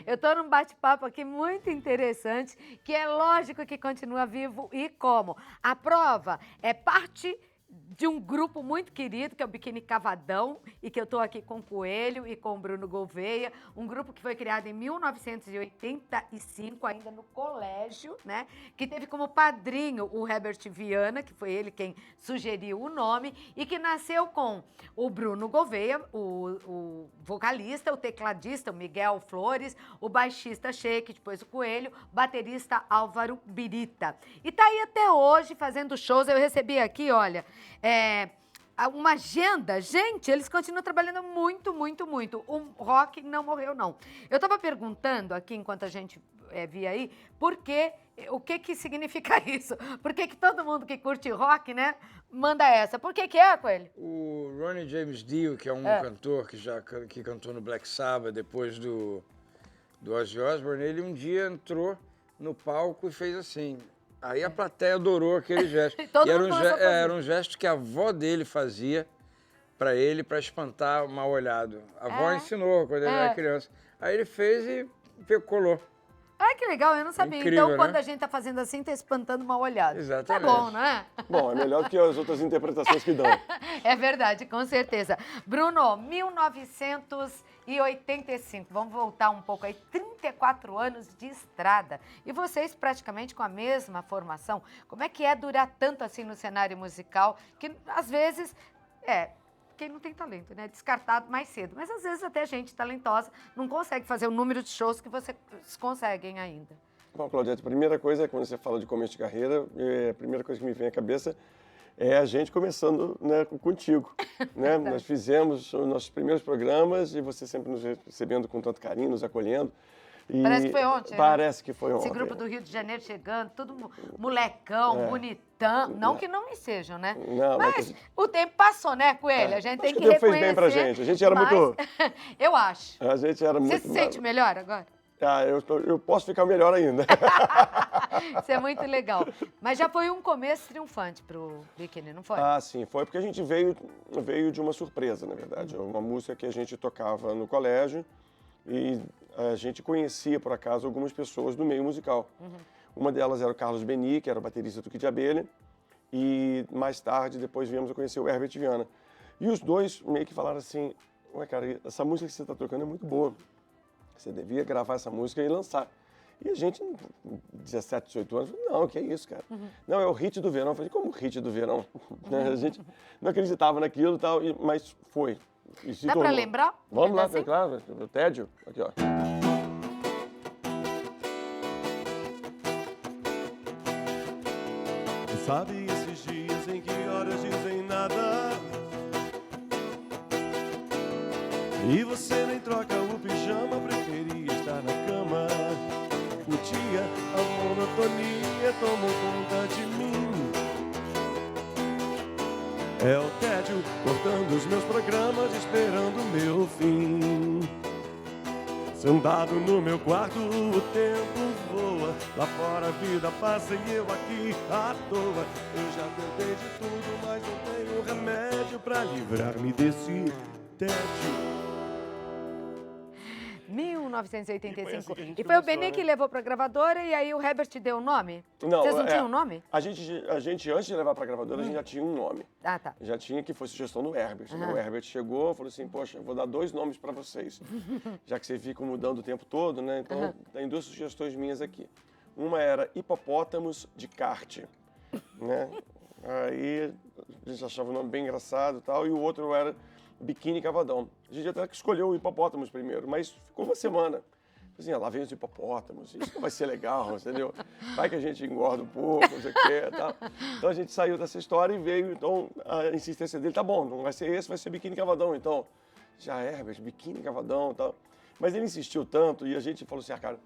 Eu estou num bate-papo aqui muito interessante, que é lógico que continua vivo e como. A prova é parte de um grupo muito querido, que é o Biquíni Cavadão, e que eu estou aqui com o Coelho e com o Bruno Gouveia, um grupo que foi criado em 1985, ainda no colégio, né? Que teve como padrinho o Herbert Viana, que foi ele quem sugeriu o nome, e que nasceu com o Bruno Gouveia, o vocalista, o tecladista, o Miguel Flores, o baixista Sheik, depois o Coelho, baterista Álvaro Birita. E tá aí até hoje fazendo shows. Eu recebi aqui, olha, uma agenda. Gente, eles continuam trabalhando muito, muito, muito. O rock não morreu, não. Eu estava perguntando aqui, enquanto a gente via aí, o que significa isso? Por que todo mundo que curte rock, né, manda essa? Por que é, Coelho? O Ronnie James Dio, que é um cantor que cantou no Black Sabbath depois do Ozzy Osbourne, ele um dia entrou no palco e fez assim. Aí a plateia adorou aquele gesto. Todo E era mundo começou a fazer. era um gesto que a avó dele fazia para ele, para espantar o mal-olhado. A avó ensinou quando ele era criança. Aí ele fez e colou. Ai, que legal, eu não sabia. Incrível, então, quando né? a gente tá fazendo assim, tá espantando mal olhado. Exatamente. Tá bom, não é? Bom, é melhor do que as outras interpretações que dão. É verdade, com certeza. Bruno, 1985, vamos voltar um pouco aí, 34 anos de estrada. E vocês praticamente com a mesma formação. Como é que é durar tanto assim no cenário musical, que às vezes, quem não tem talento, né? Descartado mais cedo. Mas às vezes até gente talentosa não consegue fazer o número de shows que vocês conseguem ainda. Bom, Claudete, a primeira coisa, quando você fala de começo de carreira, a primeira coisa que me vem à cabeça é a gente começando, né, contigo. Né? Nós fizemos os nossos primeiros programas e você sempre nos recebendo com tanto carinho, nos acolhendo. E parece que foi ontem, parece que foi ontem. Esse grupo do Rio de Janeiro chegando, tudo molecão, bonitão. Não que não me sejam, né? Não, mas o tempo passou, né, Coelho? A gente tem que o tempo reconhecer. fez bem pra gente. A gente era muito... Eu acho. A gente era muito... Você se sente melhor agora? Ah, eu posso ficar melhor ainda. Isso é muito legal. Mas já foi um começo triunfante pro Biquíni, não foi? Ah, sim, foi porque a gente veio de uma surpresa, na verdade. Uma música que a gente tocava no colégio e a gente conhecia, por acaso, algumas pessoas do meio musical. Uma delas era o Carlos Beni, que era o baterista do Kid de Abelha, e mais tarde, depois viemos a conhecer o Herbert Viana. E os dois meio que falaram assim, ué, cara, essa música que você está tocando é muito boa. Você devia gravar essa música e lançar. E a gente, 17, 18 anos, falou, não, que é isso, cara. Não, é o hit do verão. Eu falei, como hit do verão? A gente não acreditava naquilo e tal, mas foi. Dá pra lembrar? Vamos lá, assim? claro. O tédio. Aqui, ó. Sabe esses dias em que horas dizem nada e você nem troca o pijama, preferia estar na cama. O dia, a monotonia tomou conta de mim. É o tédio cortando os meus programas, esperando o meu fim. Sentado no meu quarto, o tempo voa. Lá fora a vida passa e eu aqui à toa. Eu já tentei de tudo, mas não tenho remédio pra livrar-me desse tédio. 1985. E foi o Beni que levou pra gravadora e aí o Herbert deu o nome? Não, Vocês não tinham um nome? A gente, antes de levar pra gravadora, a gente já tinha um nome. Ah, tá. Já tinha, que foi sugestão do Herbert. Né? O Herbert chegou e falou assim, poxa, eu vou dar 2 nomes para vocês. Já que vocês ficam mudando o tempo todo, né? Então, tem 2 sugestões minhas aqui. Uma era Hipopótamos de Kart, né? Aí, a gente achava o nome bem engraçado e tal. E o outro era Biquíni Cavadão. A gente até que escolheu o Hipopótamos primeiro, mas ficou uma semana. Assim, lá vem os hipopótamos, isso não vai ser legal, entendeu? Vai que a gente engorda um pouco, não sei o quê, tal. Então a gente saiu dessa história e veio, então, a insistência dele, tá bom, não vai ser esse, vai ser Biquíni Cavadão, então. Já Herbert, Biquíni Cavadão e tal. Mas ele insistiu tanto e a gente falou assim, cara,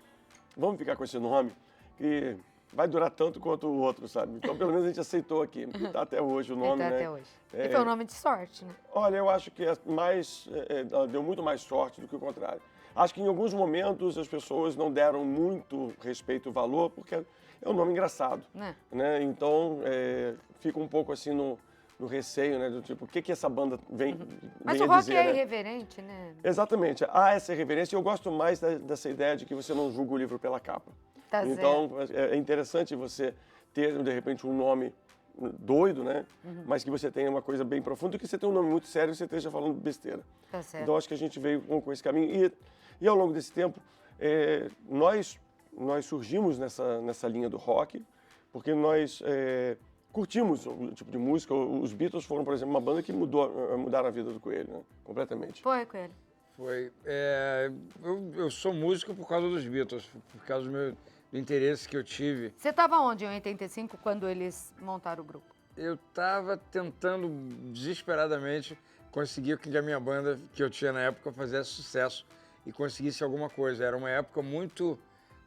vamos ficar com esse nome, que vai durar tanto quanto o outro, sabe? Então, pelo menos a gente aceitou aqui, porque tá até hoje o nome, Tá né? até hoje. E foi um nome de sorte, né? Olha, eu acho que deu muito mais sorte do que o contrário. Acho que em alguns momentos as pessoas não deram muito respeito e valor, porque é um nome engraçado. Né? Então, fica um pouco assim no receio, né? Do tipo, o que que essa banda vem Mas vem o a rock dizer, é né? irreverente, né? Exatamente. Há essa reverência e eu gosto mais dessa ideia de que você não julga o livro pela capa. Tá Então, é interessante você ter, de repente, um nome doido, né? Mas que você tenha uma coisa bem profunda, do que você tenha um nome muito sério e você esteja falando besteira. Tá certo. Então, acho que a gente veio com esse caminho. E ao longo desse tempo, nós surgimos nessa linha do rock, porque nós curtimos o tipo de música. Os Beatles foram, por exemplo, uma banda que mudaram a vida do Coelho, né? Completamente. Foi, Coelho. Foi. Eu sou músico por causa dos Beatles, por causa do interesse que eu tive. Você estava onde em 85 quando eles montaram o grupo? Eu estava tentando desesperadamente conseguir que a minha banda, que eu tinha na época, fizesse sucesso e conseguisse alguma coisa. Era uma época muito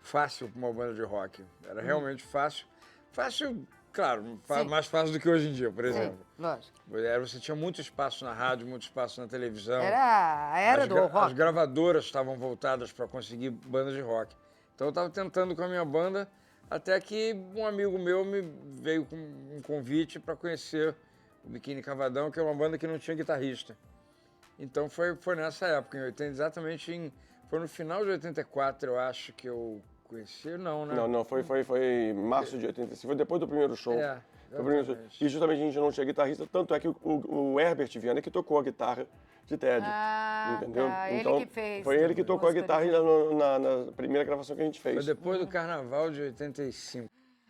fácil para uma banda de rock. Era realmente fácil. Fácil, claro, mais fácil do que hoje em dia, por exemplo. Sim, lógico. Você tinha muito espaço na rádio, muito espaço na televisão. Era a era do rock. As gravadoras estavam voltadas para conseguir bandas de rock. Então eu estava tentando com a minha banda, até que um amigo meu me veio com um convite para conhecer o Biquíni Cavadão, que é uma banda que não tinha guitarrista. Então foi nessa época, foi no final de 84, eu acho, que eu conheci, não, né? Não, foi março de 85, foi depois do primeiro show. Foi o primeiro show. Exatamente. E justamente a gente não tinha guitarrista, tanto é que o Herbert Viana que tocou a guitarra de Ted. Entendeu? Tá. Então, Ele que fez. foi ele que tocou a guitarra na primeira gravação que a gente Foi fez. depois do Carnaval de 85.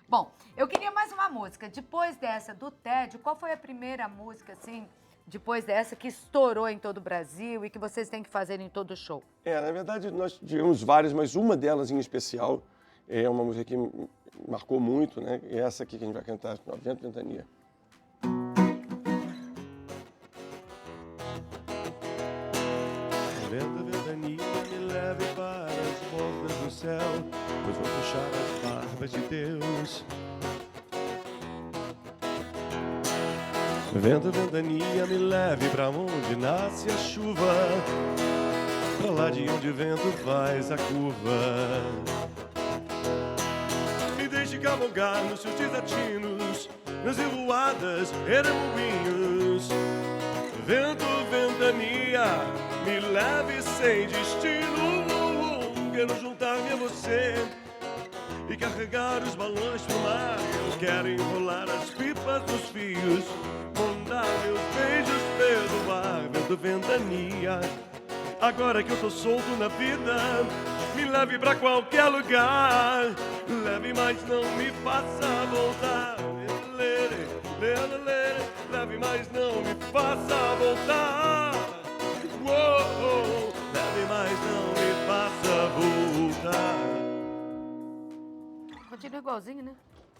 Bom, eu queria mais uma música. Depois dessa, do Ted, qual foi a primeira música, assim, depois dessa, que estourou em todo o Brasil e que vocês têm que fazer em todo show? Na verdade, nós tivemos várias, mas uma delas em especial é uma música que marcou muito, né? E essa aqui que a gente vai cantar, Vento Ventania. Vento, ventania, me leve para as portas do céu, pois vou puxar as barbas de Deus. Vento, ventania, me leve para onde nasce a chuva, pra lá de onde o vento faz a curva. Me deixe cavalgar nos seus desatinos, nas revoadas, redemoinhos. Vento, ventania, me leve sem destino. Quero juntar-me a você e carregar os balões pro mar. Eu quero enrolar as pipas dos fios, mandar meus beijos pelo ar. Vento, ventania, agora que eu tô solto na vida, me leve pra qualquer lugar. Leve, mas não me faça voltar. Leve, mas não me faça voltar. Leve, mas não me faça voltar. Continua igualzinho, né?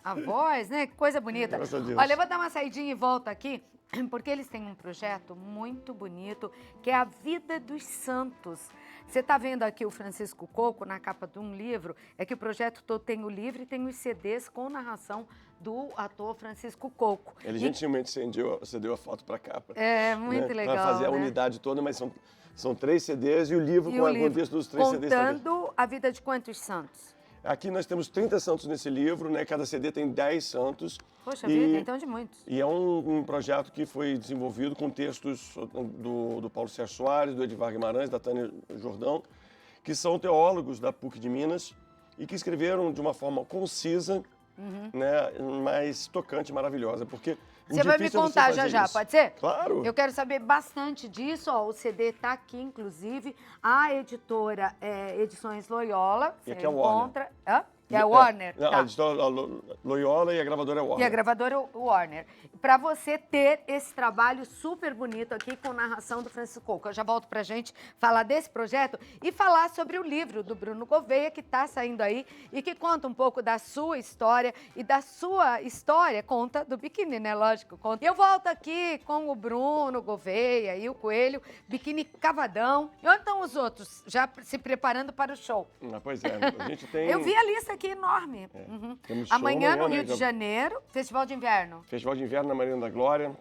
A voz, né? Que coisa bonita. Graças a Deus. Olha, eu vou dar uma saidinha e volto aqui, porque eles têm um projeto muito bonito, que é a Vida dos Santos. Você está vendo aqui o Francisco Coco na capa de um livro, é que o projeto todo tem o livro e tem os CDs com narração do ator Francisco Coco. Ele gentilmente cedeu a foto para a capa. É, muito legal, para fazer a né? unidade toda, mas são 3 CDs e o livro com o contexto dos 3 CDs também. Contando a vida de quantos santos? Aqui nós temos 30 santos nesse livro, né? Cada CD tem 10 santos. Poxa vida, então de muitos. E é um projeto que foi desenvolvido com textos do Paulo Sérgio Soares, do Edivar Guimarães, da Tânia Jordão, que são teólogos da PUC de Minas e que escreveram de uma forma concisa, né? Mas tocante e maravilhosa, porque Você vai me contar já, pode ser? Claro. Eu quero saber bastante disso, ó. O CD está aqui, inclusive. A editora Edições Loyola. E aqui você é a Warner. encontra... Hã? É a Warner, Não, tá. a editora Loyola e a gravadora é a Warner. E a gravadora Warner. Para você ter esse trabalho super bonito aqui com narração do Francisco Coco. Eu já volto pra gente falar desse projeto e falar sobre o livro do Bruno Gouveia, que está saindo aí e que conta um pouco da sua história e da sua história, conta do biquíni, né? Lógico, conta. Eu volto aqui com o Bruno Gouveia e o Coelho, Biquíni Cavadão. E onde estão os outros? Já se preparando para o show. Pois é, a gente tem... Eu vi a lista aqui enorme. Temos show Amanhã no né? Rio de Janeiro, Festival de Inverno. Festival de Inverno na Marina da Glória.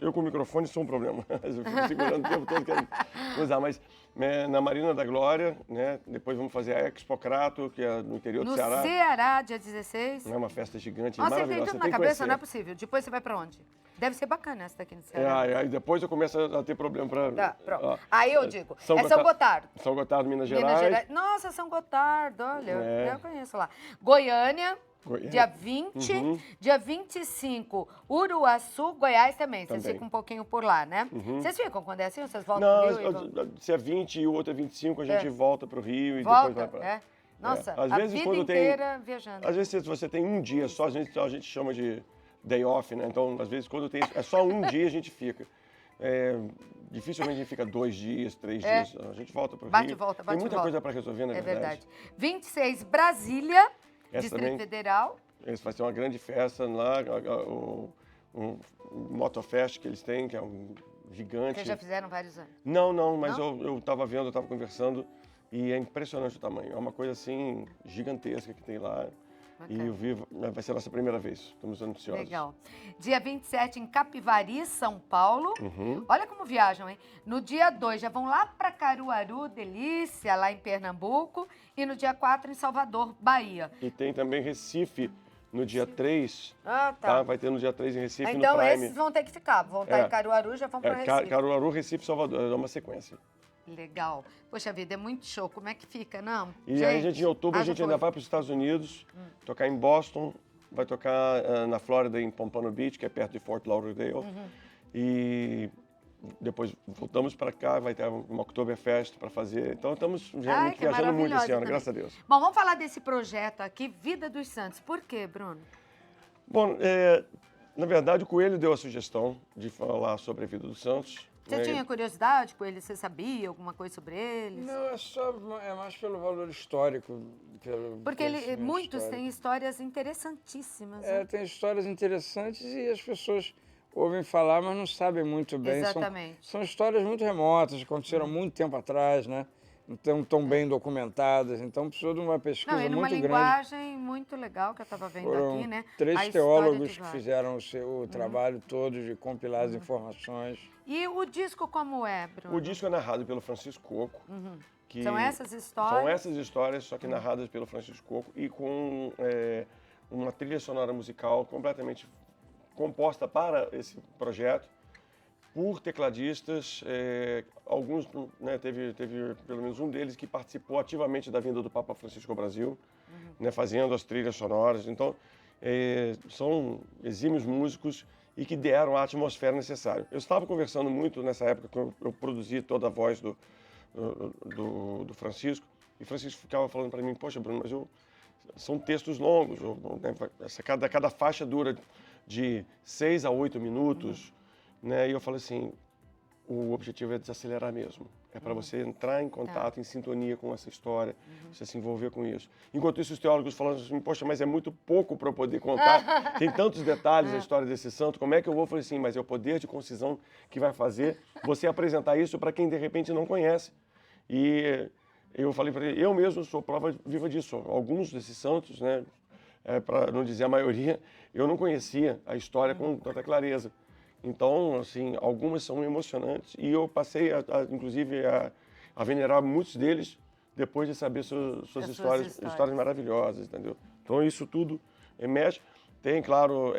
Eu com o microfone sou um problema. Eu fico segurando o tempo todo querendo usar. Mas na Marina da Glória, né? Depois vamos fazer a Expocrato, que é no interior do Ceará. No Ceará, dia 16. É uma festa gigante, Nossa, você tem maravilhosa. tudo Você na tem que cabeça, conhecer. não é possível. Depois você vai pra onde? Deve ser bacana essa daqui no Ceará. Aí depois eu começo a ter problema para... Tá, pronto. Aí eu digo, São São Gotardo. São Gotardo, Minas Minas Gerais. Gerais. Nossa, São Gotardo, olha, eu conheço lá. Goiânia, dia 20, dia 25, Uruaçu, Goiás também. Vocês ficam um pouquinho por lá, né? Vocês ficam quando é assim? Vocês voltam pro Rio? Se é 20 e o outro é 25, a gente volta para o Rio e Volta, depois vai para... Nossa, Às a vezes, vida quando inteira viajando. Às vezes se você tem um dia só, a gente chama de day off, né? Então, às vezes, quando tem é só um dia, a gente fica. Dificilmente a gente fica 2 dias, 3 dias. A gente volta para o Rio. Bate e volta, tem muita coisa para resolver, na É verdade. verdade. 26, Brasília, Essa Distrito também. Federal. Esse vai ser uma grande festa lá, o Motofest que eles têm, que é um gigante. Vocês já fizeram vários anos. Não, mas eu estava vendo, eu estava conversando e é impressionante o tamanho. É uma coisa assim gigantesca que tem lá. Bacana. E o Vivo vai ser a nossa primeira vez. Estamos ansiosos. Legal. Dia 27 em Capivari, São Paulo. Olha como viajam, hein? No dia 2 já vão lá para Caruaru, delícia, lá em Pernambuco. E no dia 4 em Salvador, Bahia. E tem também Recife no dia 3. Ah, tá. Vai ter no dia 3 em Recife, Então no Prime. esses vão ter que ficar. Vão estar em Caruaru e já vão para Recife. Caruaru, Recife, Salvador. É uma sequência. Legal. Poxa vida, é muito show. Como é que fica, não? E aí, em outubro, a gente ainda vai para os Estados Unidos, tocar em Boston, vai tocar na Flórida, em Pompano Beach, que é perto de Fort Lauderdale. E depois voltamos para cá, vai ter uma Oktoberfest para fazer. Então, estamos realmente viajando muito esse ano, graças a Deus. Bom, vamos falar desse projeto aqui, Vida dos Santos. Por quê, Bruno? Bom, na verdade, o Coelho deu a sugestão de falar sobre a vida dos Santos. Você tinha curiosidade com eles? Você sabia alguma coisa sobre eles? Não, é mais pelo valor histórico. Porque muitos têm histórias interessantíssimas. Tem histórias interessantes e as pessoas ouvem falar, mas não sabem muito bem. Exatamente. São histórias muito remotas, aconteceram há muito tempo atrás, né? Não estão bem documentadas, então precisou de uma pesquisa muito grande. Não, e numa linguagem muito legal que eu estava vendo Foram aqui, né? 3 teólogos que fizeram o trabalho todo de compilar as informações. E o disco como é, Bruno? O disco é narrado pelo Francisco Coco. São essas histórias? São essas histórias, só que narradas pelo Francisco Coco e com uma trilha sonora musical completamente composta para esse projeto por tecladistas. Alguns, né, teve pelo menos um deles que participou ativamente da vinda do Papa Francisco ao Brasil, né, fazendo as trilhas sonoras. Então, são exímios músicos e que deram a atmosfera necessária. Eu estava conversando muito nessa época, quando eu produzi toda a voz do Francisco, e o Francisco ficava falando para mim, poxa, Bruno, mas são textos longos, né, cada faixa dura de 6 a 8 minutos, né, e eu falei assim, o objetivo é desacelerar mesmo. É para você entrar em contato, em sintonia com essa história, você se envolver com isso. Enquanto isso, os teólogos falando assim, poxa, mas é muito pouco para eu poder contar. Tem tantos detalhes a história desse santo, como é que eu vou? Eu falei assim, mas é o poder de concisão que vai fazer você apresentar isso para quem, de repente, não conhece. E eu falei para ele, eu mesmo sou prova viva disso. Alguns desses santos, né, para não dizer a maioria, eu não conhecia a história com tanta clareza. Então, assim, algumas são emocionantes e eu passei, inclusive, a venerar muitos deles depois de saber suas histórias maravilhosas, entendeu? Então, isso tudo mexe. Tem, claro,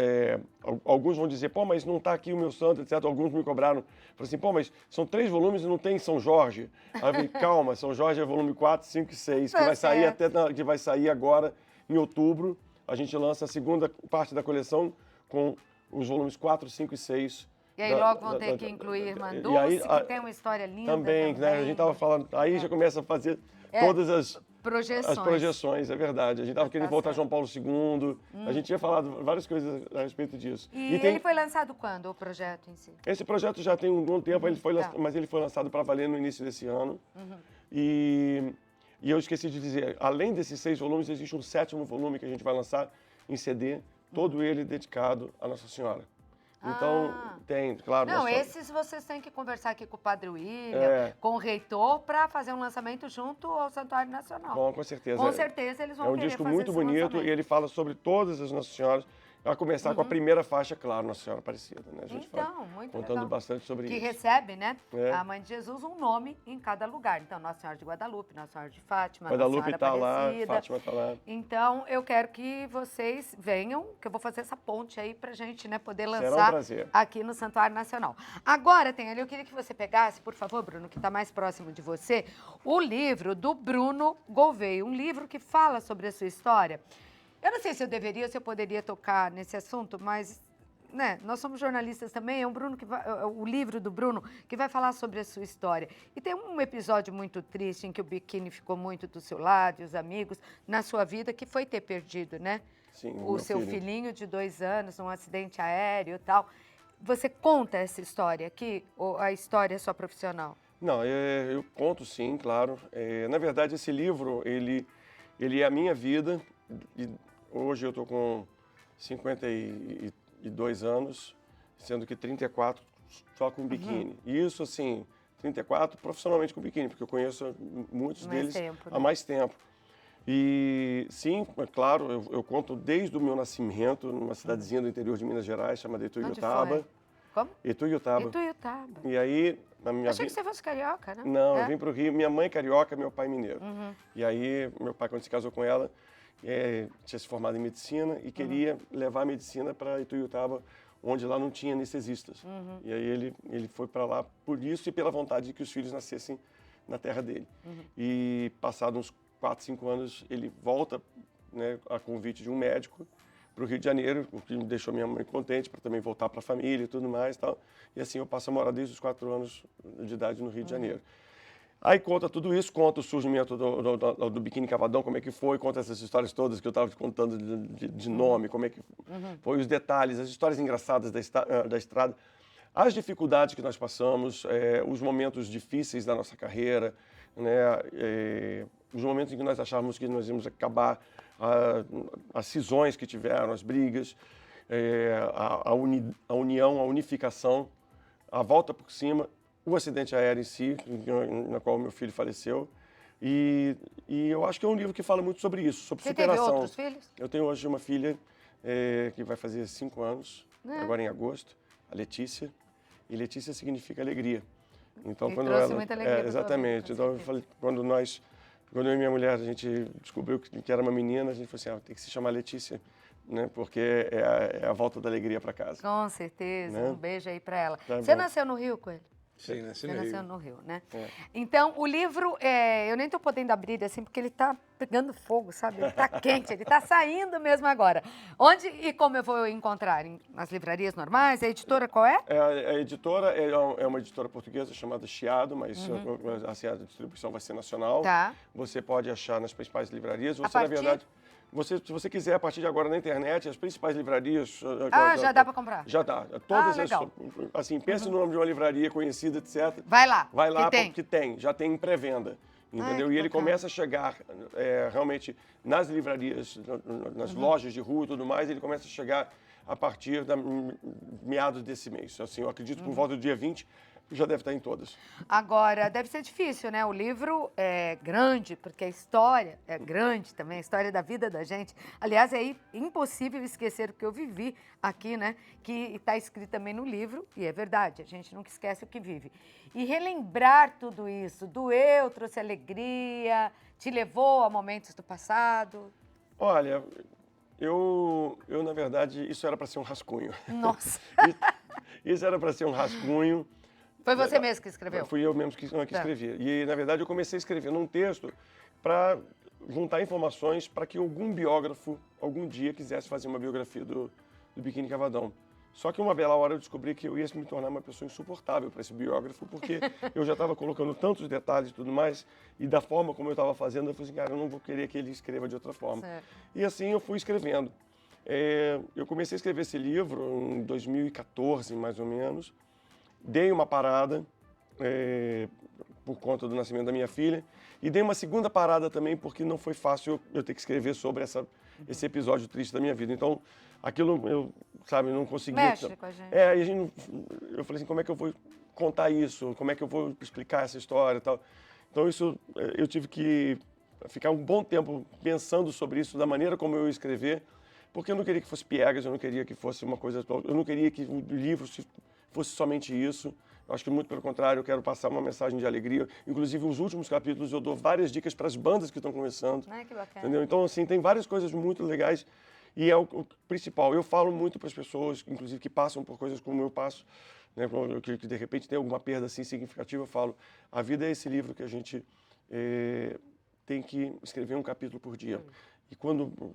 alguns vão dizer, pô, mas não está aqui o meu santo, etc. Alguns me cobraram. Falei assim, pô, mas são 3 volumes e não tem São Jorge. Aí eu falei, calma, São Jorge é volume 4, 5 e 6, que vai sair agora em outubro. A gente lança a segunda parte da coleção com os volumes 4, 5 e 6. E aí logo vão ter que incluir Irmã Dulce, que tem uma história linda também. Né? A gente estava falando, aí já começa a fazer todas as projeções, é verdade. A gente estava querendo voltar a João Paulo II, a gente tinha falado várias coisas a respeito disso. E ele foi lançado quando, o projeto em si? Esse projeto já tem um bom tempo, mas ele foi lançado para valer no início desse ano. E eu esqueci de dizer, além desses 6 volumes, existe um 7º volume que a gente vai lançar em CD, todo ele dedicado à Nossa Senhora. Então, tem, claro... Não, esses vocês têm que conversar aqui com o Padre William, com o reitor, para fazer um lançamento junto ao Santuário Nacional. Bom, com certeza. Com certeza eles vão querer fazer esse lançamento. É um disco muito bonito e ele fala sobre todas as Nossas Senhoras. A começar com a primeira faixa, claro, Nossa Senhora Aparecida, né? A gente Então, muito contando legal. bastante sobre Que isso. recebe, né, É. a Mãe de Jesus, um nome em cada lugar. Então, Nossa Senhora de Guadalupe, Nossa Senhora de Fátima, Guadalupe Nossa tá Senhora lá, Aparecida. Fátima tá lá. Então, eu quero que vocês venham, que eu vou fazer essa ponte aí pra gente, né, poder Será um lançar prazer. aqui no Santuário Nacional. Agora, ali, eu queria que você pegasse, por favor, Bruno, que está mais próximo de você, o livro do Bruno Gouveia, um livro que fala sobre a sua história. Eu não sei se eu deveria, se eu poderia tocar nesse assunto, mas, né, nós somos jornalistas também, é o livro do Bruno que vai falar sobre a sua história. E tem um episódio muito triste em que o Biquíni ficou muito do seu lado, e os amigos, na sua vida, que foi ter perdido, né? Sim, O meu seu filho. filhinho de 2 anos, num acidente aéreo e tal. Você conta essa história aqui, ou a história é só profissional? Não, eu conto sim, claro. Na verdade, esse livro, ele é a minha vida. E hoje eu estou com 52 anos, sendo que 34 só com biquíni. E isso, assim, 34 profissionalmente com biquíni, porque eu conheço muitos Mais deles tempo, há né? mais tempo. E sim, é claro, eu conto desde o meu nascimento, numa cidadezinha do interior de Minas Gerais, chamada Onde Ituiutaba. foi? Como? Ituiutaba. Ituiutaba. E aí, na minha Achei que vida... você fosse carioca, né? Não, É? eu vim para o Rio. Minha mãe é carioca, meu pai mineiro. E aí, meu pai, quando se casou com ela, tinha se formado em medicina e queria levar a medicina para Ituiutaba, onde lá não tinha anestesistas. E aí ele foi para lá por isso e pela vontade de que os filhos nascessem na terra dele. E passados uns 4, 5 anos, ele volta, né, a convite de um médico para o Rio de Janeiro, o que me deixou minha mãe contente para também voltar para a família e tudo mais e tal. E assim eu passo a morar desde os 4 anos de idade no Rio de Janeiro. Aí conta tudo isso, conta o surgimento do Biquíni Cavadão, como é que foi, conta essas histórias todas que eu estava te contando de nome, como é que foi, os detalhes, as histórias engraçadas da estrada, as dificuldades que nós passamos, os momentos difíceis da nossa carreira, né, os momentos em que nós achávamos que nós íamos acabar, as cisões que tiveram, as brigas, a união, a unificação, a volta por cima, o acidente aéreo em si, na qual meu filho faleceu. E eu acho que é um livro que fala muito sobre isso, sobre Você superação. teve outros filhos? Eu tenho hoje uma filha que vai fazer 5 anos, agora em agosto, a Letícia. E Letícia significa alegria. Então, E quando trouxe ela, muita alegria pra tua exatamente. vida, com Então, eu certeza. falei, quando eu e minha mulher, a gente descobriu que era uma menina, a gente falou assim, tem que se chamar Letícia, né? Porque é a volta da alegria para casa. Com certeza. Né? Um beijo aí pra ela. Tá Você bom. nasceu no Rio, Coelho? Sim, nasci Você no nasceu Rio. no Rio, né? É. Então, o livro, eu nem tô podendo abrir assim, porque ele tá pegando fogo, sabe? Ele tá quente, ele tá saindo mesmo agora. Onde e como eu vou encontrar? Nas livrarias normais? A editora qual é? A editora é uma editora portuguesa chamada Chiado, mas assim, a distribuição vai ser nacional. Tá. Você pode achar nas principais livrarias. Você, partir- na verdade, se você quiser, a partir de agora na internet, as principais livrarias... Já dá pra comprar? Já dá. Todas legal. assim, pense no nome de uma livraria conhecida, etc. Vai lá. Vai lá, que tem. porque tem. Já tem em pré-venda. Entendeu? que E ele bacana. começa a chegar realmente nas livrarias, nas lojas de rua e tudo mais, ele começa a chegar a partir da meados desse mês. Assim, eu acredito que por volta do dia 20 já deve estar em todas. Agora, deve ser difícil, né? O livro é grande, porque a história é grande também, a história da vida da gente. Aliás, é impossível esquecer o que eu vivi aqui, né? Que está escrito também no livro, e é verdade, a gente nunca esquece o que vive. E relembrar tudo isso, doeu, trouxe alegria, te levou a momentos do passado. Olha, eu na verdade, isso era para ser um rascunho. Nossa, Isso era para ser um rascunho. foi você mesmo que escreveu? Fui eu mesmo que escrevi. E, na verdade, eu comecei a escrever num texto para juntar informações para que algum biógrafo, algum dia, quisesse fazer uma biografia do Biquíni Cavadão. Só que uma bela hora eu descobri que eu ia me tornar uma pessoa insuportável para esse biógrafo, porque eu já estava colocando tantos detalhes e tudo mais, e da forma como eu estava fazendo, eu falei assim, cara, eu não vou querer que ele escreva de outra forma. Certo. E assim eu fui escrevendo. Eu comecei a escrever esse livro em 2014, mais ou menos. Dei uma parada por conta do nascimento da minha filha e dei uma segunda parada também porque não foi fácil eu ter que escrever sobre esse episódio triste da minha vida. Então, aquilo eu, não consegui... Mexe com a gente. Eu falei assim, como é que eu vou contar isso? Como é que eu vou explicar essa história e tal? Então, isso eu tive que ficar um bom tempo pensando sobre isso, da maneira como eu ia escrever, porque eu não queria que fosse piegas, eu não queria que fosse uma coisa... Eu não queria que o livro fosse somente isso. Eu acho que, muito pelo contrário, eu quero passar uma mensagem de alegria. Inclusive, nos últimos capítulos, eu dou várias dicas para as bandas que estão começando. Ai, que bacana. Entendeu? Então, assim, tem várias coisas muito legais. E é o principal. Eu falo muito para as pessoas, inclusive, que passam por coisas como eu passo, né, que de repente tem alguma perda assim, significativa. Eu falo, a vida é esse livro que a gente tem que escrever um capítulo por dia. E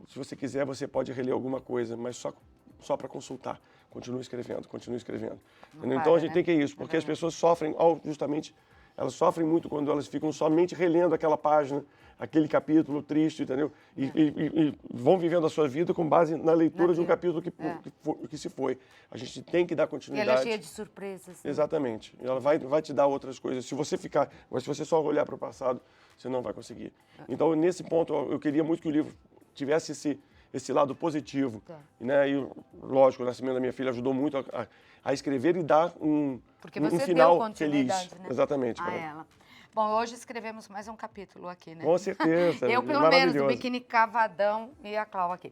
se você quiser, você pode reler alguma coisa, mas só para consultar. Continue escrevendo, continue escrevendo. Então a gente tem que isso, porque as pessoas sofrem, justamente, elas sofrem muito quando elas ficam somente relendo aquela página, aquele capítulo triste, entendeu? E vão vivendo a sua vida com base na leitura de um capítulo que se foi. A gente tem que dar continuidade. E ela é cheia de surpresas. Né? Exatamente. Ela vai te dar outras coisas. Se você só olhar para o passado, você não vai conseguir. Então, nesse ponto, eu queria muito que o livro tivesse esse lado positivo. Né? E, lógico, o nascimento da minha filha ajudou muito a escrever e dar um final feliz. Né? Exatamente. A ela. Bom, hoje escrevemos mais um capítulo aqui, né? Com certeza. Eu, pelo menos, do Biquíni Cavadão e a Clau aqui.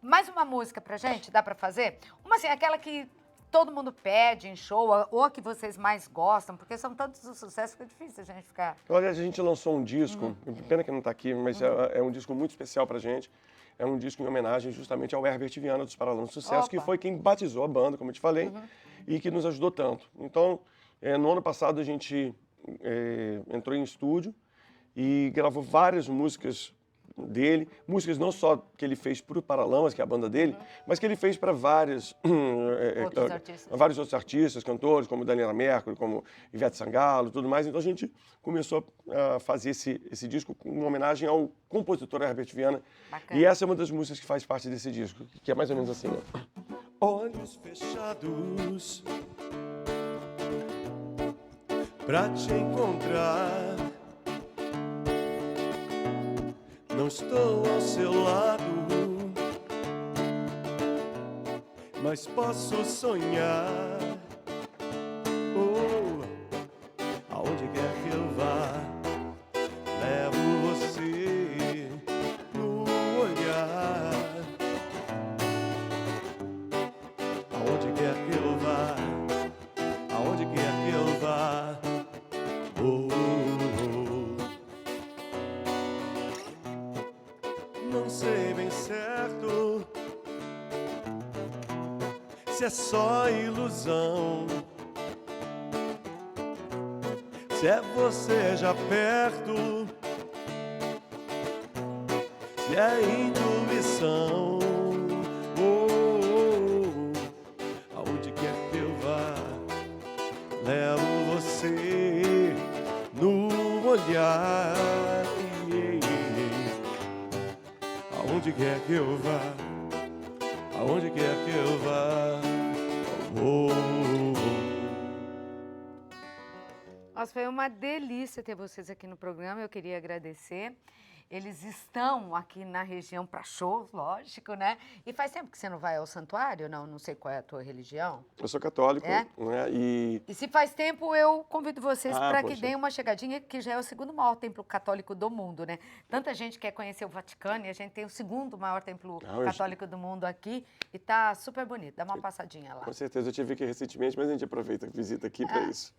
Mais uma música pra gente, dá pra fazer? Uma assim, aquela que todo mundo pede em show, ou a que vocês mais gostam, porque são tantos os sucessos que é difícil a gente ficar... Olha, a gente lançou um disco, pena que não tá aqui, mas é um disco muito especial pra gente. É um disco em homenagem justamente ao Herbert Viana dos Paralamas do Sucesso, que foi quem batizou a banda, como eu te falei, e que nos ajudou tanto. Então, no ano passado a gente entrou em estúdio e gravou várias músicas dele, músicas não só que ele fez para o Paralamas, que é a banda dele, mas que ele fez para vários outros artistas, cantores, como Daniela Mercury, como Ivete Sangalo, tudo mais. Então a gente começou a fazer esse disco com uma homenagem ao compositor Herbert Viana. Bacana. E essa é uma das músicas que faz parte desse disco, que é mais ou menos assim, né? Olhos fechados pra te encontrar, não estou ao seu lado, mas posso sonhar. Oh, aonde quer que eu vá, levo você no olhar. Aonde quer que eu vá, aonde quer que eu vá. Não sei bem certo se é só ilusão, se é você já perto, se é intuição. Aonde quer que eu vá, levo você no olhar. Aonde quer que eu vá, aonde quer que eu vá. Nossa, foi uma delícia ter vocês aqui no programa, eu queria agradecer. Eles estão aqui na região para shows, lógico, né? E faz tempo que você não vai ao santuário? Não sei qual é a tua religião. Eu sou católico, né? E se faz tempo, eu convido vocês para que deem uma chegadinha, que já é o segundo maior templo católico do mundo, né? Tanta gente quer conhecer o Vaticano e a gente tem o segundo maior templo católico do mundo aqui e tá super bonito. Dá uma passadinha lá. Com certeza, eu tive aqui recentemente, mas a gente aproveita a visita aqui para isso.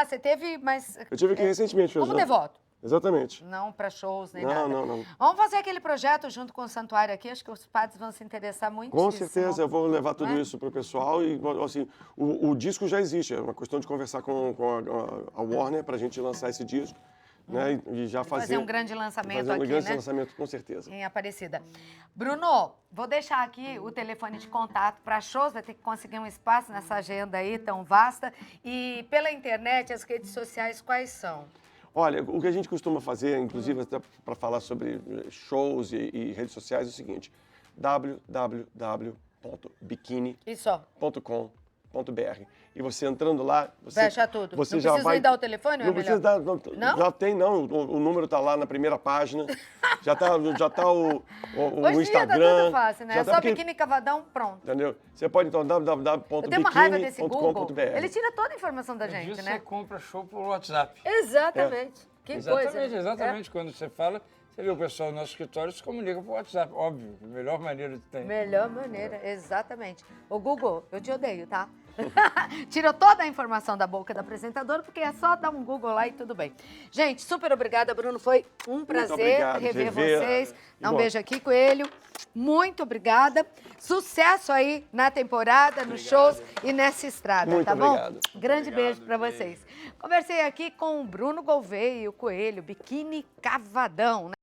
Você teve, mas... Eu tive aqui recentemente. Como devoto? Exatamente. Não para shows nem nada. Não. Vamos fazer aquele projeto junto com o santuário aqui, acho que os padres vão se interessar muito. Com certeza, eu vou levar tudo isso para o pessoal e, assim, o disco já existe, é uma questão de conversar com a Warner para a gente lançar esse disco, né, e já fazer um grande lançamento aqui, um grande lançamento, com certeza. Em Aparecida. Bruno, vou deixar aqui o telefone de contato para shows, vai ter que conseguir um espaço nessa agenda aí tão vasta. E pela internet, as redes sociais, quais são? Olha, o que a gente costuma fazer, inclusive até para falar sobre shows e redes sociais, é o seguinte: www.biquini.com.br. E você entrando lá... Fecha tudo. Você não já precisa vai... dar o telefone? Não precisa dar... Não? Já tem, não. O número está lá na primeira página. já tá o Instagram. Hoje tá tudo fácil, né? É só Biquíni Cavadão, pronto. Entendeu? Você pode, então, www.biquini.com.br. Eu tenho uma raiva desse Google. .com.br. Ele tira toda a informação da gente, né? Você compra show por WhatsApp. Exatamente. Que coisa. Exatamente. Quando você fala, Você vê, o pessoal do nosso escritório se comunica por WhatsApp, óbvio, a melhor maneira que tem. Melhor maneira, exatamente. Ô, Google, eu te odeio, tá? Tirou toda a informação da boca da apresentadora, porque é só dar um Google lá e tudo bem. Gente, super obrigada, Bruno. Foi um prazer obrigado, rever GV. vocês. Dá um Bom. beijo aqui, Coelho. Muito obrigada. Sucesso aí na temporada, nos shows e nessa estrada, Muito tá bom? obrigado. Grande Obrigado, beijo pra beijo. vocês. Conversei aqui com o Bruno Gouveia e o Coelho, Biquíni Cavadão, né?